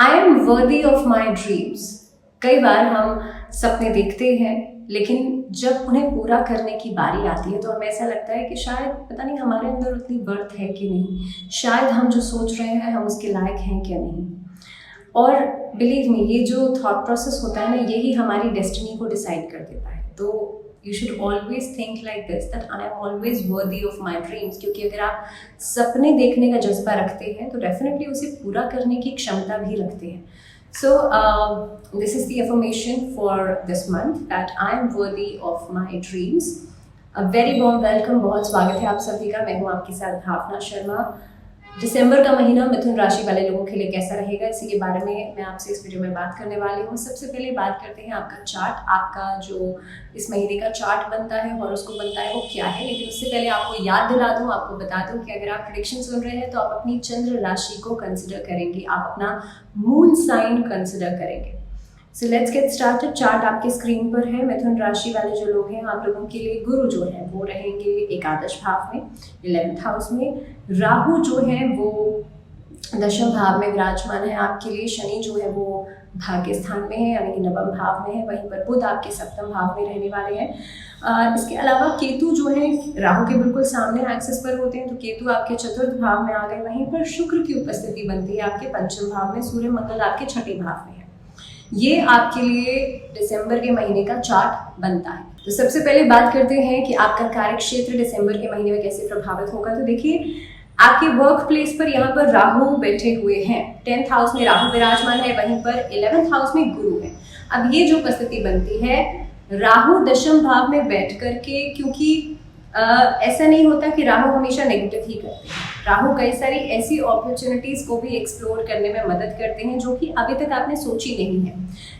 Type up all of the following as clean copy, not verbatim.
I am worthy of my dreams. कई बार हम सपने देखते हैं, लेकिन जब उन्हें पूरा करने की बारी आती है तो हमें ऐसा लगता है कि शायद पता नहीं हमारे अंदर उतनी वर्थ है कि नहीं, शायद हम जो सोच रहे हैं हम उसके लायक हैं क्या नहीं। और बिलीव मी, ये जो थॉट प्रोसेस होता है ना, यही हमारी डेस्टिनी को डिसाइड कर देता है। तो you should always think like this, that I am always worthy of my dreams. क्योंकि अगर आप सपने देखने का जज्बा रखते हैं तो डेफिनेटली उसे पूरा करने की क्षमता भी रखते हैं। So this is the affirmation for this month, that I am worthy of my dreams. A very warm welcome, बहुत स्वागत है आप सभी का। मैं हूँ आपके साथ भावना शर्मा। दिसंबर का महीना मिथुन राशि वाले लोगों के लिए कैसा रहेगा, इसी के बारे में मैं आपसे इस वीडियो में बात करने वाली हूँ। सबसे पहले बात करते हैं आपका चार्ट। आपका जो इस महीने का चार्ट बनता है, हॉरोस्कोप बनता है, वो क्या है। लेकिन उससे पहले आपको याद दिला दूँ, आपको बता दूँ कि अगर आप प्रेडिक्शन सुन रहे हैं तो आप अपनी चंद्र राशि को कंसिडर करेंगे, आप अपना मून साइन कंसिडर करेंगे। So let's get started. Chart आपके स्क्रीन पर है। मिथुन राशि वाले जो लोग हैं, आप लोगों के लिए गुरु जो है वो रहेंगे एकादश भाव में, 11th हाउस में। राहु जो है वो दशम भाव में विराजमान है आपके लिए। शनि जो है वो भाग्य स्थान में है, यानी कि नवम भाव में है। वहीं पर बुध आपके सप्तम भाव में रहने वाले हैं। इसके अलावा केतु जो है राहु के बिल्कुल सामने एक्सिस पर होते हैं, तो केतु आपके चतुर्थ भाव में आ गए। वहीं पर शुक्र की उपस्थिति बनती है आपके पंचम भाव में, सूर्य मंगल आपके छठे भाव में है। ये आपके लिए दिसंबर के महीने का चार्ट बनता है। तो सबसे पहले बात करते हैं कि आपका कार्य क्षेत्र दिसंबर के महीने में कैसे प्रभावित होगा। तो देखिए, आपके वर्क प्लेस पर यहाँ पर राहु बैठे हुए हैं। 10th हाउस में राहु विराजमान है, वहीं पर 11th हाउस में गुरु है। अब ये जो उपस्थिति बनती है राहु दशम भाव में बैठ करके, क्योंकि ऐसा नहीं होता कि राहु हमेशा नेगेटिव ही करते हैं। राहु कई सारी ऐसी अपॉर्चुनिटीज को भी एक्सप्लोर करने में मदद करते हैं जो कि अभी तक आपने सोची नहीं है।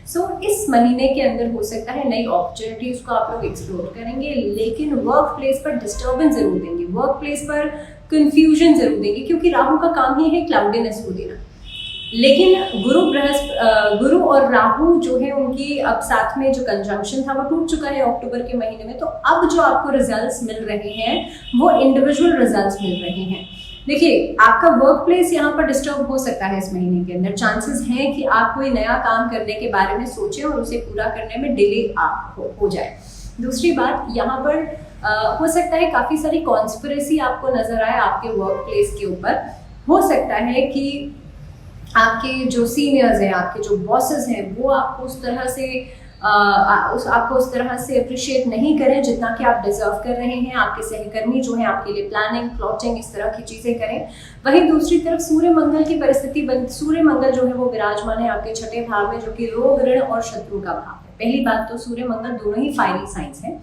सो इस महीने के अंदर हो सकता है नई अपॉर्चुनिटीज को आप लोग एक्सप्लोर करेंगे, लेकिन वर्क प्लेस पर डिस्टर्बेंस जरूर देंगे, वर्क प्लेस पर कंफ्यूजन जरूर देंगे, क्योंकि राहु का काम ही है क्लाउडीनेस को देना। लेकिन गुरु और राहु जो है उनकी अब साथ में जो कंजंक्शन था वो टूट चुका है अक्टूबर के महीने में। तो अब जो आपको रिजल्ट्स मिल रहे हैं वो इंडिविजुअल रिजल्ट्स मिल रहे हैं। देखिए, आपका वर्क प्लेस यहाँ पर डिस्टर्ब हो सकता है इस महीने के अंदर। चांसेस हैं कि आप कोई नया काम करने के बारे में सोचें और उसे पूरा करने में डिले हो जाए। दूसरी बात, यहाँ पर हो सकता है काफ़ी सारी कॉन्स्पिरेसी आपको नजर आए आपके वर्क प्लेस के ऊपर। हो सकता है कि आपके जो सीनियर्स हैं, आपके जो बॉसेस हैं, वो आपको उस तरह से अप्रिशिएट नहीं करें जितना कि आप डिजर्व कर रहे हैं। आपके सहकर्मी जो हैं आपके लिए प्लानिंग, प्लॉटिंग, इस तरह की चीज़ें करें। वहीं दूसरी तरफ सूर्य मंगल की परिस्थिति सूर्य मंगल जो है वो विराजमान है आपके छठे भाव में, जो कि रोग, ऋण और शत्रु का भाव है। पहली बात तो सूर्य मंगल दोनों ही फायरिंग साइंस हैं।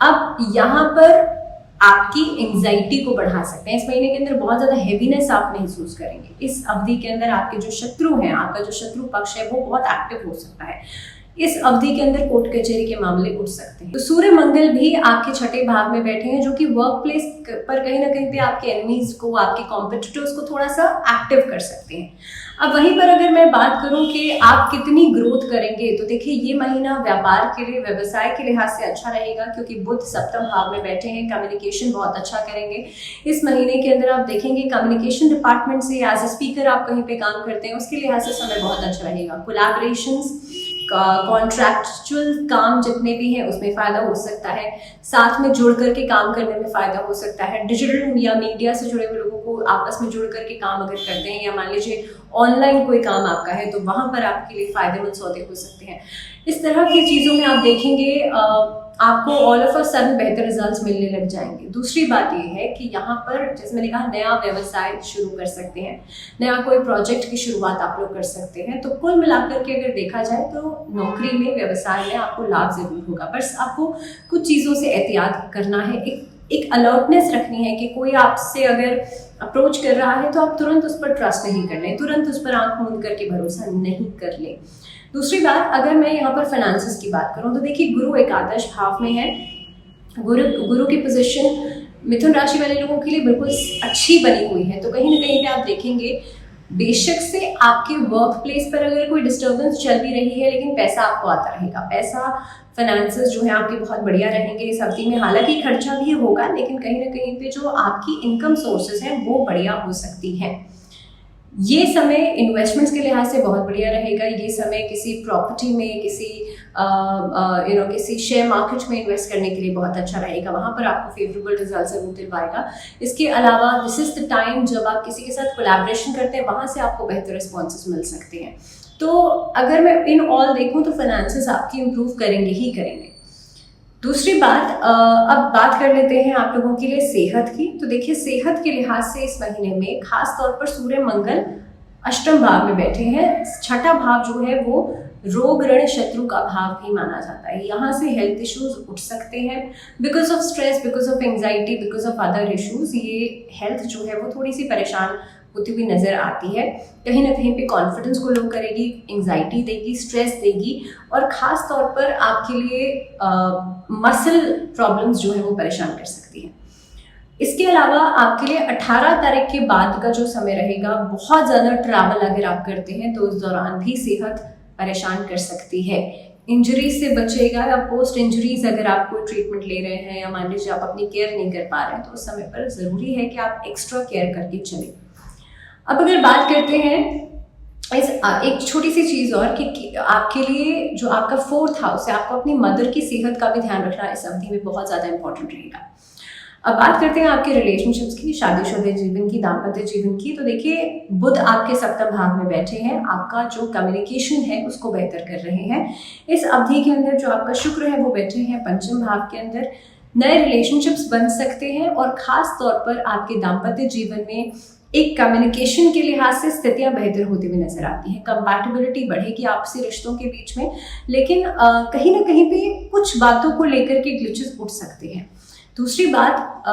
अब यहाँ पर आपकी एंजाइटी को बढ़ा सकते हैं। इस महीने के अंदर बहुत ज्यादा हेवीनेस आप महसूस करेंगे। इस अवधि के अंदर आपके जो शत्रु हैं, आपका जो शत्रु पक्ष है वो बहुत एक्टिव हो सकता है। इस अवधि के अंदर कोर्ट कचहरी के मामले उठ सकते हैं। तो सूर्य मंगल भी आपके छठे भाव में बैठे हैं, जो कि वर्क प्लेस पर कहीं ना कहीं पे आपके एनिमीज को, आपके कॉम्पिटिटर्स को थोड़ा सा एक्टिव कर सकते हैं। अब वहीं पर अगर मैं बात करूं कि आप कितनी ग्रोथ करेंगे, तो देखिए ये महीना व्यापार के लिए, व्यवसाय के लिहाज से अच्छा रहेगा, क्योंकि बुध सप्तम भाव में बैठे हैं। कम्युनिकेशन बहुत अच्छा करेंगे इस महीने के अंदर। आप देखेंगे कम्युनिकेशन डिपार्टमेंट से एज ए स्पीकर आप कहीं पे काम करते हैं, उसके लिहाज से समय बहुत अच्छा रहेगा। कोलैबोरेशंस, कॉन्ट्रैक्चुअल काम जितने भी हैं उसमें फायदा हो सकता है। साथ में जुड़ करके काम करने में फायदा हो सकता है। डिजिटल या मीडिया से जुड़े हुए लोगों को आपस में जुड़ करके काम अगर करते हैं, या मान लीजिए ऑनलाइन कोई काम आपका है, तो वहां पर आपके लिए फायदेमंद सौदे हो सकते हैं। इस तरह की चीजों में आप देखेंगे आपको ऑल ऑफ अ सडन बेहतर रिजल्ट्स मिलने लग जाएंगे। दूसरी बात ये है कि यहाँ पर जैसे मैंने कहा, नया व्यवसाय शुरू कर सकते हैं, नया कोई प्रोजेक्ट की शुरुआत आप लोग कर सकते हैं। तो कुल मिलाकर के अगर देखा जाए तो नौकरी में, व्यवसाय में आपको लाभ जरूर होगा। बस आपको कुछ चीज़ों से एहतियात करना है, एक अलर्टनेस रखनी है कि कोई आपसे अगर अप्रोच कर रहा है तो आप तुरंत उस पर ट्रस्ट नहीं कर लें, तुरंत उस पर आंख मूंद करके भरोसा नहीं कर लें। दूसरी बात, अगर मैं यहाँ पर फाइनेंसेस की बात करूँ तो देखिए, गुरु एकादश भाव में है। गुरु की पोजीशन मिथुन राशि वाले लोगों के लिए बिल्कुल अच्छी बनी हुई है। तो कहीं ना कहीं पे आप देखेंगे, बेशक से आपके वर्क प्लेस पर अगर कोई डिस्टर्बेंस चल भी रही है, लेकिन पैसा आपको आता रहेगा। पैसा, फाइनेंसेस जो है आपके बहुत बढ़िया रहेंगे इस अवधि में। हालांकि खर्चा भी होगा, लेकिन कहीं ना कहीं पे जो आपकी इनकम सोर्सेज हैं वो बढ़िया हो सकती है। ये समय इन्वेस्टमेंट्स के लिहाज से बहुत बढ़िया रहेगा। ये समय किसी प्रॉपर्टी में, किसी शेयर मार्केट में इन्वेस्ट करने के लिए बहुत अच्छा रहेगा। वहाँ पर आपको फेवरेबल रिजल्ट जरूर दिलवाएगा। इसके अलावा दिस इज द टाइम जब आप किसी के साथ कोलैबोरेशन करते हैं, वहाँ से आपको बेहतर रिस्पॉन्सेस मिल सकते हैं। तो अगर मैं इन ऑल देखूँ तो फाइनेंसेस आपकी इम्प्रूव करेंगे ही करेंगे। दूसरी बात, अब बात कर लेते हैं आप लोगों के लिए सेहत की। तो देखिए, सेहत के लिहाज से इस महीने में खास तौर पर सूर्य मंगल अष्टम भाव में बैठे हैं। छठा भाव जो है वो रोग ऋण शत्रु का भाव भी माना जाता है। यहाँ से हेल्थ इश्यूज उठ सकते हैं because of stress, because of anxiety, because of other issues. ये हेल्थ जो है वो थोड़ी सी परेशान होती हुई नजर आती है। कहीं ना कहीं पे कॉन्फिडेंस को लो करेगी, एंग्जाइटी देगी, स्ट्रेस देगी, और ख़ास तौर पर आपके लिए मसल प्रॉब्लम्स जो है वो परेशान कर सकती है। इसके अलावा आपके लिए 18 तारीख के बाद का जो समय रहेगा, बहुत ज़्यादा ट्रैवल अगर आप करते हैं तो उस दौरान भी सेहत परेशान कर सकती है। इंजरीज से बचेगा, या पोस्ट इंजरीज अगर आप कोई ट्रीटमेंट ले रहे हैं या मान लीजिए आप अपनी केयर नहीं कर पा रहे हैं, तो उस समय पर ज़रूरी है कि आप एक्स्ट्रा केयर करके चलें। अब अगर बात करते हैं इस एक छोटी सी चीज़ और कि आपके लिए जो आपका 4th हाउस है, आपको अपनी मदर की सेहत का भी ध्यान रखना इस अवधि में बहुत ज़्यादा इंपॉर्टेंट रहेगा। अब बात करते हैं आपके रिलेशनशिप्स की, शादीशुदा जीवन की, दाम्पत्य जीवन की। तो देखिए, बुध आपके सप्तम भाव में बैठे हैं, आपका जो कम्युनिकेशन है उसको बेहतर कर रहे हैं। इस अवधि के अंदर जो आपका शुक्र है वो बैठे हैं पंचम भाव के अंदर। नए रिलेशनशिप्स बन सकते हैं, और ख़ास तौर पर आपके दाम्पत्य जीवन में एक कम्युनिकेशन के लिहाज से स्थितियां बेहतर होती हुई नजर आती हैं। कंपैटिबिलिटी बढ़ेगी आपसी रिश्तों के बीच में, लेकिन कहीं ना कहीं पे कुछ बातों को लेकर के ग्लिचेस उठ सकते हैं। दूसरी बात,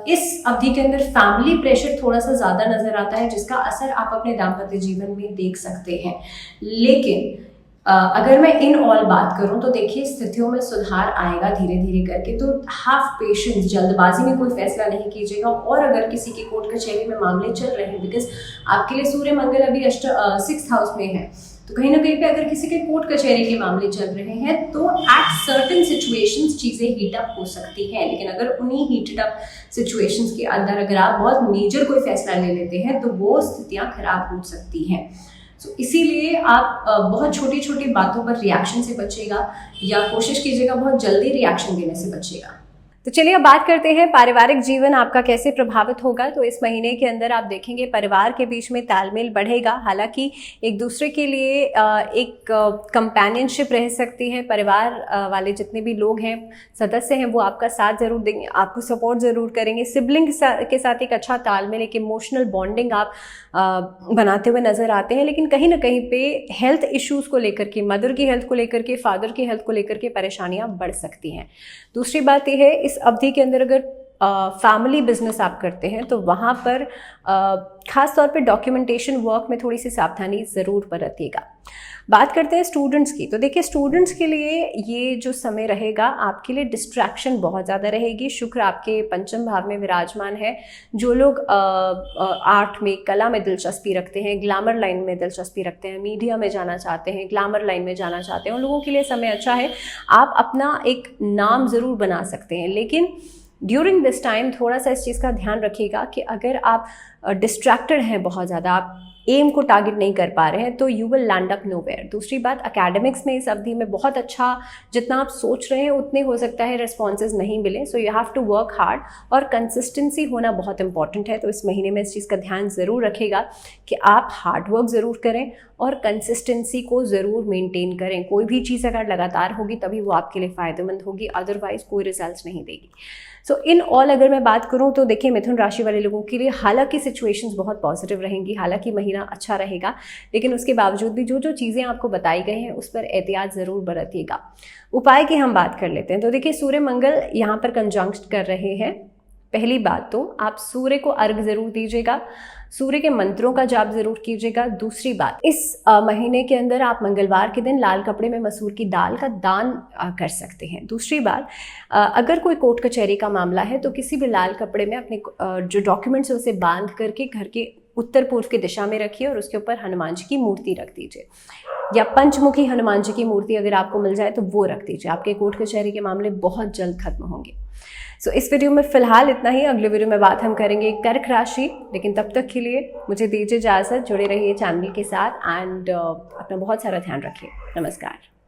इस अवधि के अंदर फैमिली प्रेशर थोड़ा सा ज़्यादा नजर आता है, जिसका असर आप अपने दाम्पत्य जीवन में देख सकते हैं। लेकिन अगर मैं इन ऑल बात करूं तो देखिए, स्थितियों में सुधार आएगा धीरे धीरे करके। तो हैव पेशेंस, जल्दबाजी में कोई फैसला नहीं कीजिएगा। और अगर किसी के कोर्ट कचहरी में मामले चल रहे हैं, बिकॉज आपके लिए सूर्य मंगल अभी 6th हाउस में है, तो कहीं ना कहीं पे अगर किसी के कोर्ट कचहरी के मामले चल रहे हैं तो एट सर्टेन सिचुएशंस चीज़ें हीटअप हो सकती हैं। लेकिन अगर उन्हीं हीटेड अप सिचुएशंस के अंदर अगर आप बहुत मेजर कोई फैसला ले लेते हैं तो वो स्थितियाँ खराब हो सकती हैं। सो इसीलिए आप बहुत छोटी छोटी बातों पर रिएक्शन से बचेगा, या कोशिश कीजिएगा बहुत जल्दी रिएक्शन देने से बचेगा। तो चलिए अब बात करते हैं पारिवारिक जीवन आपका कैसे प्रभावित होगा। तो इस महीने के अंदर आप देखेंगे परिवार के बीच में तालमेल बढ़ेगा। हालांकि एक दूसरे के लिए एक कंपेनियनशिप रह सकती है। परिवार वाले जितने भी लोग हैं, सदस्य हैं, वो आपका साथ ज़रूर देंगे, आपको सपोर्ट ज़रूर करेंगे। सिबलिंग के साथ एक अच्छा तालमेल, एक इमोशनल बॉन्डिंग आप बनाते हुए नज़र आते हैं। लेकिन कहीं ना कहीं पे हेल्थ इश्यूज़ को लेकर के, मदर की हेल्थ को लेकर के, फादर की हेल्थ को लेकर के परेशानियाँ बढ़ सकती हैं। दूसरी बात यह है, इस अवधि के अंदर अगर फैमिली बिजनेस आप करते हैं तो वहाँ पर ख़ास तौर पे डॉक्यूमेंटेशन वर्क में थोड़ी सी सावधानी ज़रूर बरतिएगा। बात करते हैं स्टूडेंट्स की। तो देखिए, स्टूडेंट्स के लिए ये जो समय रहेगा आपके लिए डिस्ट्रैक्शन बहुत ज़्यादा रहेगी। शुक्र आपके पंचम भाव में विराजमान है। जो लोग आर्ट में, कला में दिलचस्पी रखते हैं, ग्लैमर लाइन में दिलचस्पी रखते हैं, मीडिया में जाना चाहते हैं, ग्लैमर लाइन में जाना चाहते हैं, उन लोगों के लिए समय अच्छा है। आप अपना एक नाम ज़रूर बना सकते हैं, लेकिन ड्यूरिंग दिस टाइम थोड़ा सा इस चीज़ का ध्यान रखिएगा कि अगर आप डिस्ट्रैक्टेड हैं बहुत ज़्यादा, आप एम को टारगेट नहीं कर पा रहे हैं, तो you will land up nowhere. दूसरी बात, एकेडमिक्स में इस अवधि में बहुत अच्छा, जितना आप सोच रहे हैं उतने हो सकता है रिस्पॉन्सेज नहीं मिले। So you have to work hard, और कंसिस्टेंसी होना बहुत इंपॉर्टेंट है। तो इस महीने में इस चीज़ का ध्यान ज़रूर रखेगा कि आप हार्ड वर्क ज़रूर करें और कंसिस्टेंसी को ज़रूर मेंटेन करें। कोई भी चीज़ अगर लगातार होगी तभी वो आपके लिए फ़ायदेमंद होगी, अदरवाइज कोई रिजल्ट नहीं देगी। सो इन ऑल अगर मैं बात करूं तो देखिए, मिथुन राशि वाले लोगों के लिए हालांकि सिचुएशंस बहुत पॉजिटिव रहेंगी, हालांकि महीना अच्छा रहेगा, लेकिन उसके बावजूद भी जो जो चीज़ें आपको बताई गई हैं उस पर एहतियात ज़रूर बरतिएगा। उपाय की हम बात कर लेते हैं। तो देखिए, सूर्य मंगल यहाँ पर कंजंक्ट कर रहे हैं। पहली बात तो आप सूर्य को अर्घ ज़रूर दीजिएगा, सूर्य के मंत्रों का जाप जरूर कीजिएगा। दूसरी बात, इस महीने के अंदर आप मंगलवार के दिन लाल कपड़े में मसूर की दाल का दान कर सकते हैं। दूसरी बात, अगर कोई कोर्ट कचहरी का मामला है तो किसी भी लाल कपड़े में अपने जो डॉक्यूमेंट्स है उसे बांध करके घर के उत्तर पूर्व की दिशा में रखिए और उसके ऊपर हनुमान जी की मूर्ति रख दीजिए। या पंचमुखी हनुमान जी की मूर्ति अगर आपको मिल जाए तो वो रख दीजिए, आपके कोर्ट कचहरी के मामले बहुत जल्द खत्म होंगे। सो इस वीडियो में फिलहाल इतना ही। अगले वीडियो में बात हम करेंगे कर्क राशि, लेकिन तब तक के लिए मुझे दीजिए इजाज़त। जुड़े रहिए चैनल के साथ एंड अपना बहुत सारा ध्यान रखिए। नमस्कार।